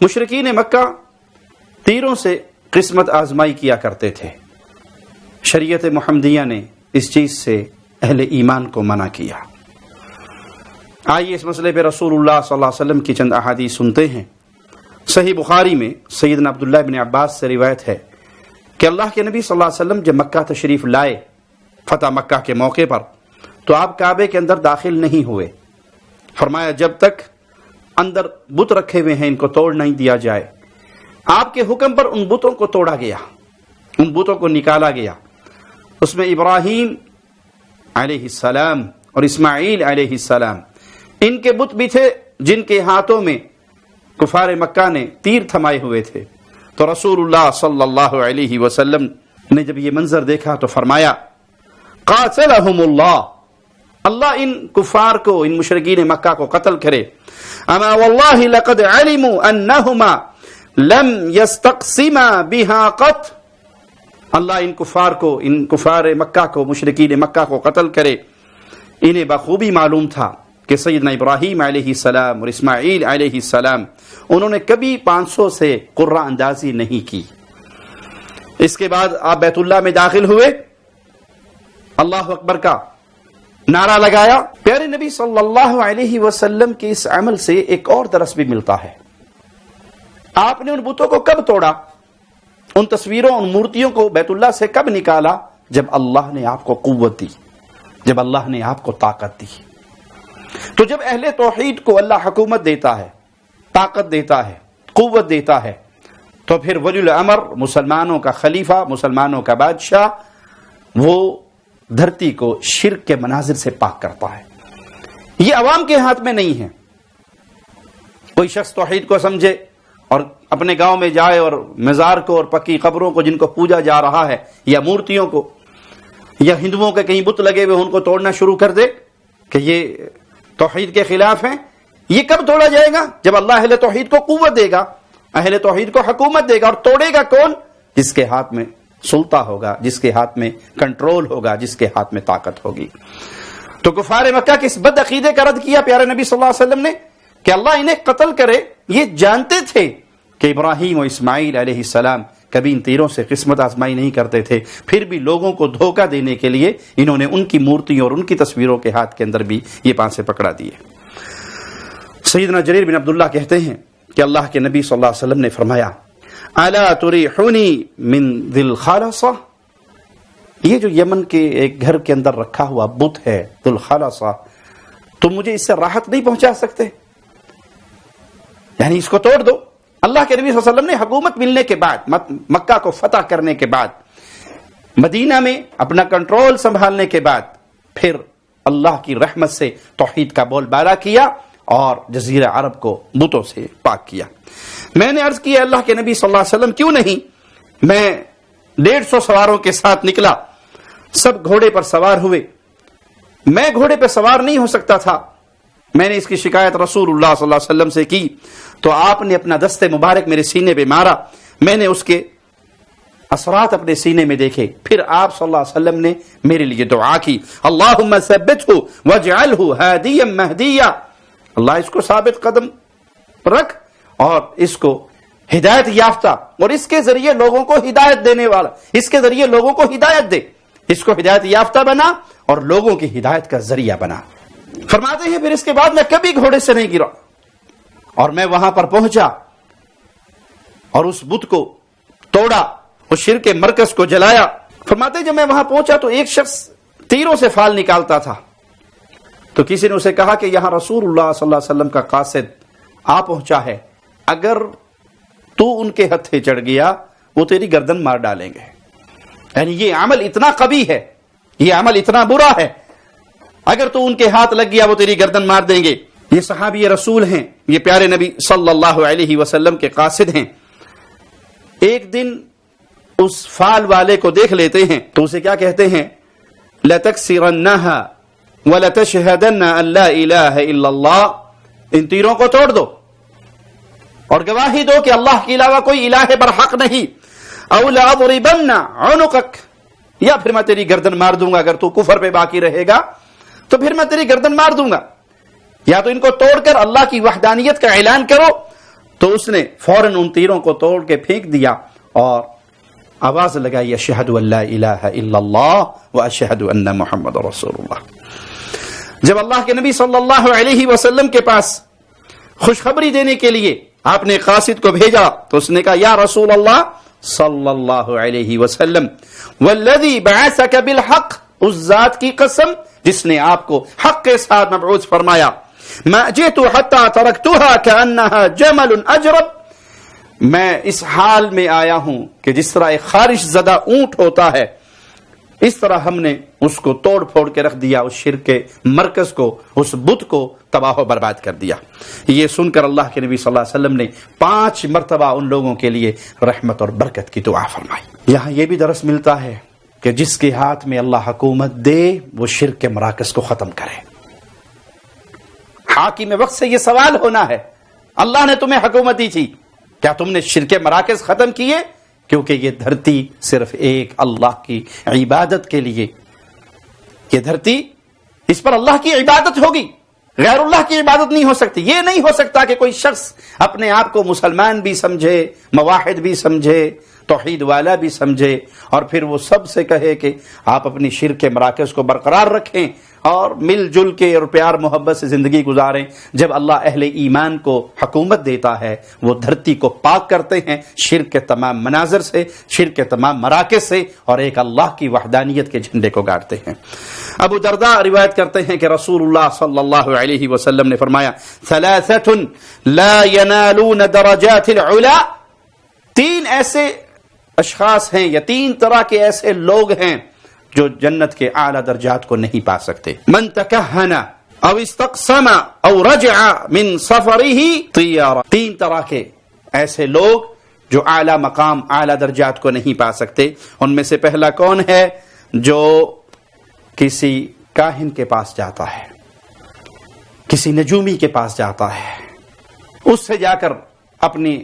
مشرکین مکہ تیروں سے قسمت آزمائی کیا کرتے تھے. شریعت محمدیہ نے اس چیز سے اہل ایمان کو منع کیا. آئیے اس مسئلے پہ رسول اللہ صلی اللہ علیہ وسلم کی چند احادیث سنتے ہیں. صحیح بخاری میں سیدنا عبداللہ بن عباس سے روایت ہے کہ اللہ کے نبی صلی اللہ علیہ وسلم جب مکہ تشریف لائے فتح مکہ کے موقع پر تو آپ کعبے کے اندر داخل نہیں ہوئے. فرمایا جب تک اندر بت رکھے ہوئے ہیں ان کو توڑ نہیں دیا جائے. آپ کے حکم پر ان بتوں کو توڑا گیا, ان بتوں کو نکالا گیا. اس میں ابراہیم علیہ السلام اور اسماعیل علیہ السلام ان کے بت بھی تھے جن کے ہاتھوں میں کفار مکہ نے تیر تھمائے ہوئے تھے. تو رسول اللہ صلی اللہ علیہ وسلم نے جب یہ منظر دیکھا تو فرمایا قاتلہم اللہ, اللہ ان کفار کو, ان مشرکین مکہ کو قتل کرے. اما واللہ لقد علموا انہما لم یستقسما بها قط, اللہ ان کفار کو, ان کفار مکہ کو, مشرکین مکہ کو قتل کرے. انہیں بخوبی معلوم تھا کہ سیدنا ابراہیم علیہ السلام اور اسماعیل علیہ السلام انہوں نے کبھی 500 سے قرہ اندازی نہیں کی. اس کے بعد آپ بیت اللہ میں داخل ہوئے, اللہ اکبر کا نعرہ لگایا. پیارے نبی صلی اللہ علیہ وسلم کے اس عمل سے ایک اور درس بھی ملتا ہے. آپ نے ان بتوں کو کب توڑا, ان تصویروں, ان مورتیوں کو بیت اللہ سے کب نکالا؟ جب اللہ نے آپ کو قوت دی, جب اللہ نے آپ کو طاقت دی. تو جب اہل توحید کو اللہ حکومت دیتا ہے, طاقت دیتا ہے, قوت دیتا ہے, تو پھر ولی الامر, مسلمانوں کا خلیفہ, مسلمانوں کا بادشاہ, وہ دھرتی کو شرک کے مناظر سے پاک کرتا ہے. یہ عوام کے ہاتھ میں نہیں ہے. کوئی شخص توحید کو سمجھے اور اپنے گاؤں میں جائے اور مزار کو اور پکی قبروں کو جن کو پوجا جا رہا ہے, یا مورتیوں کو, یا ہندوؤں کے کہیں بت لگے ہوئے ان کو توڑنا شروع کر دے کہ یہ توحید کے خلاف ہیں. یہ کب توڑا جائے گا؟ جب اللہ اہل توحید کو قوت دے گا, اہل توحید کو حکومت دے گا. اور توڑے گا کون؟ جس کے ہاتھ میں سلطہ ہوگا, جس کے ہاتھ میں کنٹرول ہوگا, جس کے ہاتھ میں طاقت ہوگی. تو کفار مکہ کے اس بد عقیدے کا رد کیا پیارے نبی صلی اللہ علیہ وسلم نے کہ اللہ انہیں قتل کرے. یہ جانتے تھے کہ ابراہیم و اسماعیل علیہ السلام کبھی ان تیروں سے قسمت آزمائی نہیں کرتے تھے, پھر بھی لوگوں کو دھوکہ دینے کے لیے انہوں نے ان کی مورتیوں اور ان کی تصویروں کے ہاتھ کے اندر بھی یہ پانسے پکڑا دیے. سیدنا جریر بن عبداللہ کہتے ہیں کہ اللہ کے نبی صلی اللہ علیہ وسلم نے فرمایا الا تریحنی من ذی الخالصہ, یہ جو یمن کے ایک گھر کے اندر رکھا ہوا بت ہے ذی الخالصہ, تم مجھے اس سے راحت نہیں پہنچا سکتے؟ یعنی اس کو توڑ دو. اللہ کے نبی صلی اللہ علیہ وسلم نے حکومت ملنے کے بعد, مکہ کو فتح کرنے کے بعد, مدینہ میں اپنا کنٹرول سنبھالنے کے بعد, پھر اللہ کی رحمت سے توحید کا بول بالا کیا اور جزیرہ عرب کو بتوں سے پاک کیا. میں نے عرض کیا اللہ کے نبی صلی اللہ علیہ وسلم کیوں نہیں, میں 150 سواروں کے ساتھ نکلا, سب گھوڑے پر سوار ہوئے, میں گھوڑے پہ سوار نہیں ہو سکتا تھا. میں نے اس کی شکایت رسول اللہ صلی اللہ علیہ وسلم سے کی تو آپ نے اپنا دست مبارک میرے سینے پہ مارا. میں نے اس کے اثرات اپنے سینے میں دیکھے. پھر آپ صلی اللہ علیہ وسلم نے میرے لیے دعا کی, اللہم ثبتہ واجعلہ ہادیا مہدیا, اللہ اس کو ثابت قدم رکھ اور اس کو ہدایت یافتہ اور اس کے ذریعے لوگوں کو ہدایت دینے والا, اس کے ذریعے لوگوں کو ہدایت دے, اس کو ہدایت یافتہ بنا اور لوگوں کی ہدایت کا ذریعہ بنا. فرماتے ہیں پھر اس کے بعد میں کبھی گھوڑے سے نہیں گرا اور میں وہاں پر پہنچا اور اس بت کو توڑا, اس شرک کے مرکز کو جلایا. فرماتے ہیں جب میں وہاں پہنچا تو ایک شخص تیروں سے فال نکالتا تھا. تو کسی نے اسے کہا کہ یہاں رسول اللہ صلی اللہ علیہ وسلم کا قاصد آ پہنچا ہے, اگر تو ان کے ہتھے چڑھ گیا وہ تیری گردن مار ڈالیں گے. یعنی یہ عمل اتنا قبیح ہے, یہ عمل اتنا برا ہے, اگر تو ان کے ہاتھ لگ گیا وہ تیری گردن مار دیں گے. یہ صحابی رسول ہیں, یہ پیارے نبی صلی اللہ علیہ وسلم کے قاصد ہیں. ایک دن اس فال والے کو دیکھ لیتے ہیں تو اسے کیا کہتے ہیں, لَتَكْسِرَنَّهَا وَلَتَشْهَدَنَّ أَن لَا إِلَهَ إِلَّا اللَّهِ, ان تیروں کو توڑ دو اور گواہی دو کہ اللہ کے علاوہ کوئی الہ برحق نہیں. أَوْ لَأَضْرِبَنَّ عُنُقَكَ, یا پھر میں تیری گردن مار دوں گا, اگر تو کفر پہ باقی رہے گا تو پھر میں تیری گردن مار دوں گا. یا تو ان کو توڑ کر اللہ کی وحدانیت کا اعلان کرو تو اس نے فوراً ان تیروں کو توڑ کے پھینک دیا اور آواز لگائی اشہد ان لا الہ الا اللہ و اشہد ان محمد رسول اللہ۔ جب اللہ کے نبی صلی اللہ علیہ وسلم کے پاس خوشخبری دینے کے لیے آپ نے قاصد کو بھیجا تو اس نے کہا یا رسول اللہ صلی اللہ علیہ وسلم والذی بعثک بالحق، اس ذات کی قسم جس نے آپ کو حق کے ساتھ مبعوث فرمایا، ما جئت حتی ترکتها کأنها جمل اجرب، میں اس حال میں آیا ہوں کہ جس طرح ایک خارش زدہ اونٹ ہوتا ہے اس طرح ہم نے اس کو توڑ پھوڑ کے رکھ دیا، اس شرک کے مرکز کو، اس بت کو تباہ و برباد کر دیا۔ یہ سن کر اللہ کے نبی صلی اللہ علیہ وسلم نے 5 مرتبہ ان لوگوں کے لیے رحمت اور برکت کی دعا فرمائی۔ یہاں یہ بھی درس ملتا ہے کہ جس کے ہاتھ میں اللہ حکومت دے وہ شرک کے مراکز کو ختم کرے۔ حاکم وقت سے یہ سوال ہونا ہے، اللہ نے تمہیں حکومت دی تھی، کیا تم نے شرک مراکز ختم کیے؟ کیونکہ یہ دھرتی صرف ایک اللہ کی عبادت کے لیے، یہ دھرتی اس پر اللہ کی عبادت ہوگی، غیر اللہ کی عبادت نہیں ہو سکتی۔ یہ نہیں ہو سکتا کہ کوئی شخص اپنے آپ کو مسلمان بھی سمجھے، موحد بھی سمجھے، توحید والا بھی سمجھے، اور پھر وہ سب سے کہے کہ آپ اپنی شرک کے مراکز کو برقرار رکھیں اور مل جل کے اور پیار محبت سے زندگی گزاریں۔ جب اللہ اہل ایمان کو حکومت دیتا ہے وہ دھرتی کو پاک کرتے ہیں شرک کے تمام مناظر سے، شرک کے تمام مراکز سے، اور ایک اللہ کی وحدانیت کے جھنڈے کو گاڑتے ہیں۔ ابو درداء روایت کرتے ہیں کہ رسول اللہ صلی اللہ علیہ وسلم نے فرمایا ثلاثۃ لا ینالون درجات العلا، 3 ایسے اشخاص ہیں یا 3 طرح کے ایسے لوگ ہیں جو جنت کے اعلیٰ درجات کو نہیں پا سکتے۔ من تکہن او استقسم او رجع من سفرہ طیارہ، 3 طرح کے ایسے لوگ جو اعلیٰ مقام، اعلیٰ درجات کو نہیں پا سکتے۔ ان میں سے پہلا کون ہے؟ جو کسی کاہن کے پاس جاتا ہے، کسی نجومی کے پاس جاتا ہے، اس سے جا کر اپنی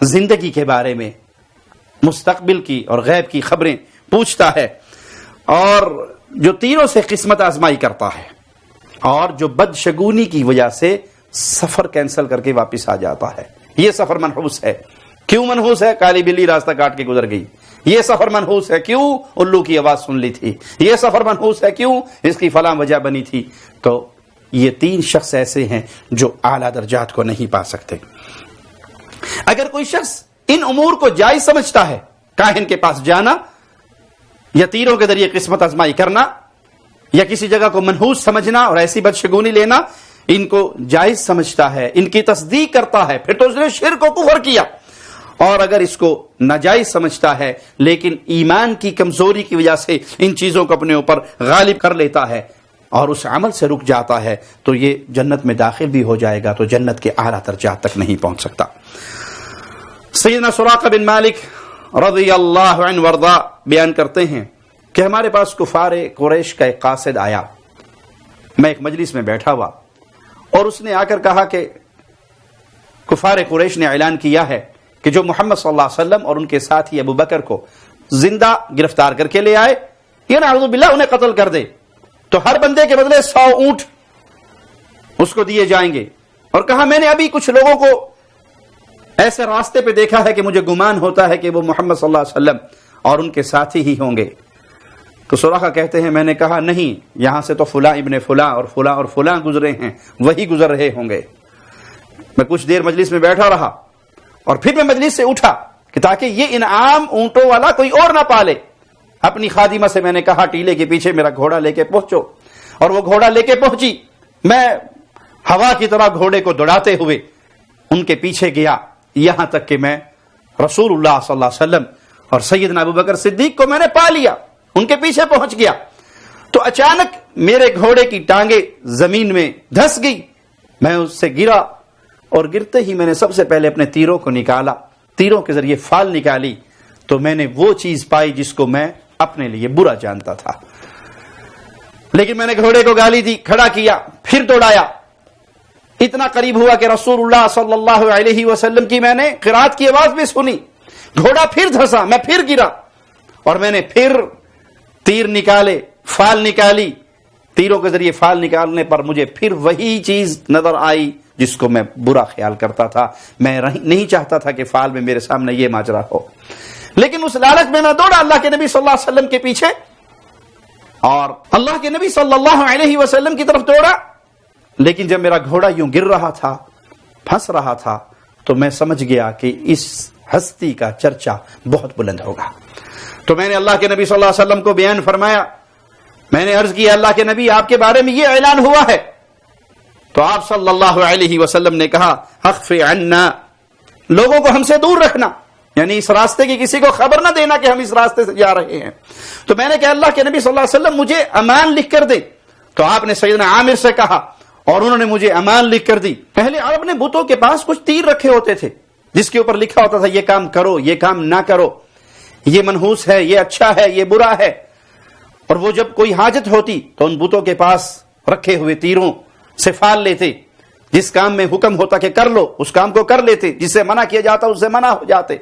زندگی کے بارے میں، مستقبل کی اور غیب کی خبریں پوچھتا ہے، اور جو تیروں سے قسمت آزمائی کرتا ہے، اور جو بدشگونی کی وجہ سے سفر کینسل کر کے واپس آ جاتا ہے۔ یہ سفر منحوس ہے۔ کیوں منحوس ہے؟ کالی بلی راستہ کاٹ کے گزر گئی۔ یہ سفر منحوس ہے۔ کیوں؟ الو کی آواز سن لی تھی۔ یہ سفر منحوس ہے۔ کیوں؟ اس کی فلاں وجہ بنی تھی۔ تو یہ 3 شخص ایسے ہیں جو اعلیٰ درجات کو نہیں پا سکتے۔ اگر کوئی شخص ان امور کو جائز سمجھتا ہے، کاہن کے پاس جانا یا تیروں کے ذریعے قسمت آزمائی کرنا یا کسی جگہ کو منحوس سمجھنا اور ایسی بدشگونی لینا، ان کو جائز سمجھتا ہے، ان کی تصدیق کرتا ہے، پھر تو اس نے شرک و کفر کیا۔ اور اگر اس کو ناجائز سمجھتا ہے لیکن ایمان کی کمزوری کی وجہ سے ان چیزوں کو اپنے اوپر غالب کر لیتا ہے اور اس عمل سے رک جاتا ہے، تو یہ جنت میں داخل بھی ہو جائے گا تو جنت کے اعلیٰ درجات تک نہیں پہنچ سکتا۔ سیدنا سراقہ بن مالک رضی اللہ عنہ وارضا بیان کرتے ہیں کہ ہمارے پاس کفار قریش کا ایک قاصد آیا۔ میں ایک مجلس میں بیٹھا ہوا اور اس نے آ کر کہا کہ کفار قریش نے اعلان کیا ہے کہ جو محمد صلی اللہ علیہ وسلم اور ان کے ساتھی ابو بکر کو زندہ گرفتار کر کے لے آئے، یہ نعوذ باللہ انہیں قتل کر دے تو ہر بندے کے بدلے 100 اونٹ اس کو دیے جائیں گے۔ اور کہا میں نے ابھی کچھ لوگوں کو ایسے راستے پہ دیکھا ہے کہ مجھے گمان ہوتا ہے کہ وہ محمد صلی اللہ علیہ وسلم اور ان کے ساتھی ہی ہوں گے۔ تو سراقہ کہتے ہیں میں نے کہا نہیں، یہاں سے تو فلاں ابن فلاں اور فلاں اور فلاں گزرے ہیں، وہی گزر رہے ہوں گے۔ میں کچھ دیر مجلس میں بیٹھا رہا اور پھر میں مجلس سے اٹھا کہ تاکہ یہ انعام اونٹوں والا کوئی اور نہ پالے۔ اپنی خادمہ سے میں نے کہا ٹیلے کے پیچھے میرا گھوڑا لے کے پہنچو، اور وہ گھوڑا لے کے پہنچی۔ میں ہوا کی طرح گھوڑے کو دوڑاتے ہوئے ان کے پیچھے گیا، یہاں تک کہ میں رسول اللہ صلی اللہ علیہ وسلم اور سیدنا ابو بکر صدیق کو میں نے پا لیا، ان کے پیچھے پہنچ گیا۔ تو اچانک میرے گھوڑے کی ٹانگیں زمین میں دھس گئی، میں اس سے گرا، اور گرتے ہی میں نے سب سے پہلے اپنے تیروں کو نکالا، تیروں کے ذریعے فال نکالی، تو میں نے وہ چیز پائی جس کو میں اپنے لیے برا جانتا تھا۔ لیکن میں نے گھوڑے کو گالی دی، کھڑا کیا، پھر دوڑایا، اتنا قریب ہوا کہ رسول اللہ صلی اللہ علیہ وسلم کی میں نے قرات کی آواز بھی سنی۔ گھوڑا پھر دھسا، میں پھر گرا، اور میں نے پھر تیر نکالے، فال نکالی۔ تیروں کے ذریعے فال نکالنے پر مجھے پھر وہی چیز نظر آئی جس کو میں برا خیال کرتا تھا. میں نہیں چاہتا تھا کہ فعال میں میرے سامنے یہ ماجرا ہو، لیکن اس لالچ میں دوڑا اللہ کے نبی صلی اللہ علیہ وسلم کے پیچھے، اور اللہ کے نبی صلی اللہ علیہ وسلم کی طرف دوڑا. لیکن جب میرا گھوڑا یوں گر رہا تھا، پھنس رہا تھا، تو میں سمجھ گیا کہ اس ہستی کا چرچا بہت بلند ہوگا. تو میں نے اللہ کے نبی صلی اللہ علیہ وسلم کو بیان فرمایا. میں نے عرض کیا اللہ کے نبی آپ کے بارے میں یہ اعلان ہوا ہے. تو آپ صلی اللہ علیہ وسلم نے کہا اخف عنا، لوگوں کو ہم سے دور رکھنا، یعنی اس راستے کی کسی کو خبر نہ دینا کہ ہم اس راستے سے جا رہے ہیں. تو میں نے کہا اللہ کے نبی صلی اللہ علیہ وسلم مجھے امان لکھ کر دے. تو آپ نے سیدنا عامر سے کہا اور انہوں نے مجھے امان لکھ کر دی. پہلے عرب نے بتوں کے پاس کچھ تیر رکھے ہوتے تھے جس کے اوپر لکھا ہوتا تھا یہ کام کرو، یہ کام نہ کرو، یہ منحوس ہے، یہ اچھا ہے، یہ برا ہے. اور وہ جب کوئی حاجت ہوتی تو ان بتوں کے پاس رکھے ہوئے تیروں سے پھال لیتے. جس کام میں حکم ہوتا کہ کر لو اس کام کو کر لیتے، جس سے منع کیا جاتا اس سے منع ہو جاتے.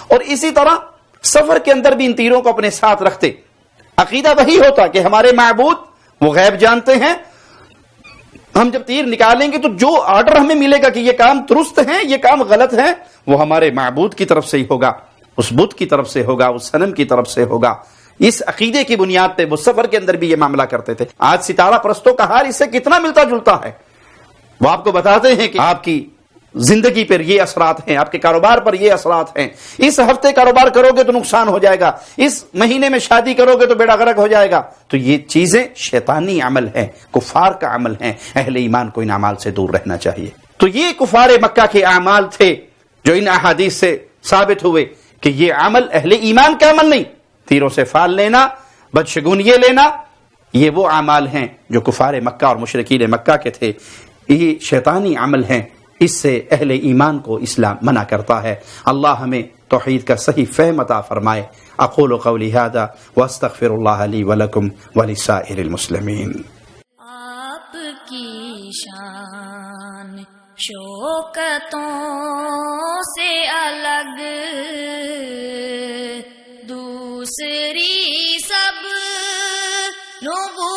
اور اسی طرح سفر کے اندر بھی ان تیروں کو اپنے ساتھ رکھتے. عقیدہ وہی ہوتا کہ ہمارے معبود وہ غیب جانتے ہیں، ہم جب تیر نکالیں گے تو جو آرڈر ہمیں ملے گا کہ یہ کام درست ہے یہ کام غلط ہے، وہ ہمارے معبود کی طرف سے ہی ہوگا، اس بت کی طرف سے ہوگا، اس صنم کی طرف سے ہوگا. اس عقیدے کی بنیاد پہ وہ سفر کے اندر بھی یہ معاملہ کرتے تھے. آج ستارہ پرستوں کا حال اس سے کتنا ملتا جلتا ہے. وہ آپ کو بتاتے ہیں کہ آپ کی زندگی پر یہ اثرات ہیں، آپ کے کاروبار پر یہ اثرات ہیں، اس ہفتے کاروبار کرو گے تو نقصان ہو جائے گا، اس مہینے میں شادی کرو گے تو بیڑا غرق ہو جائے گا. تو یہ چیزیں شیطانی عمل ہیں، کفار کا عمل ہیں. اہل ایمان کو ان اعمال سے دور رہنا چاہیے. تو یہ کفار مکہ کے اعمال تھے جو ان احادیث سے ثابت ہوئے کہ یہ عمل اہل ایمان کا عمل نہیں. تیروں سے فال لینا، بدشگونیے لینا، یہ وہ اعمال ہیں جو کفار مکہ اور مشرکین مکہ کے تھے. یہ شیطانی عمل ہیں، اس سے اہل ایمان کو اسلام منع کرتا ہے. اللہ ہمیں توحید کا صحیح فہم عطا فرمائے. اقول قولی ھذا واستغفر اللہ لی ولکم ولسائر المسلمین. آپ کی شان شوکتوں سے الگ، دوسری سب نبوت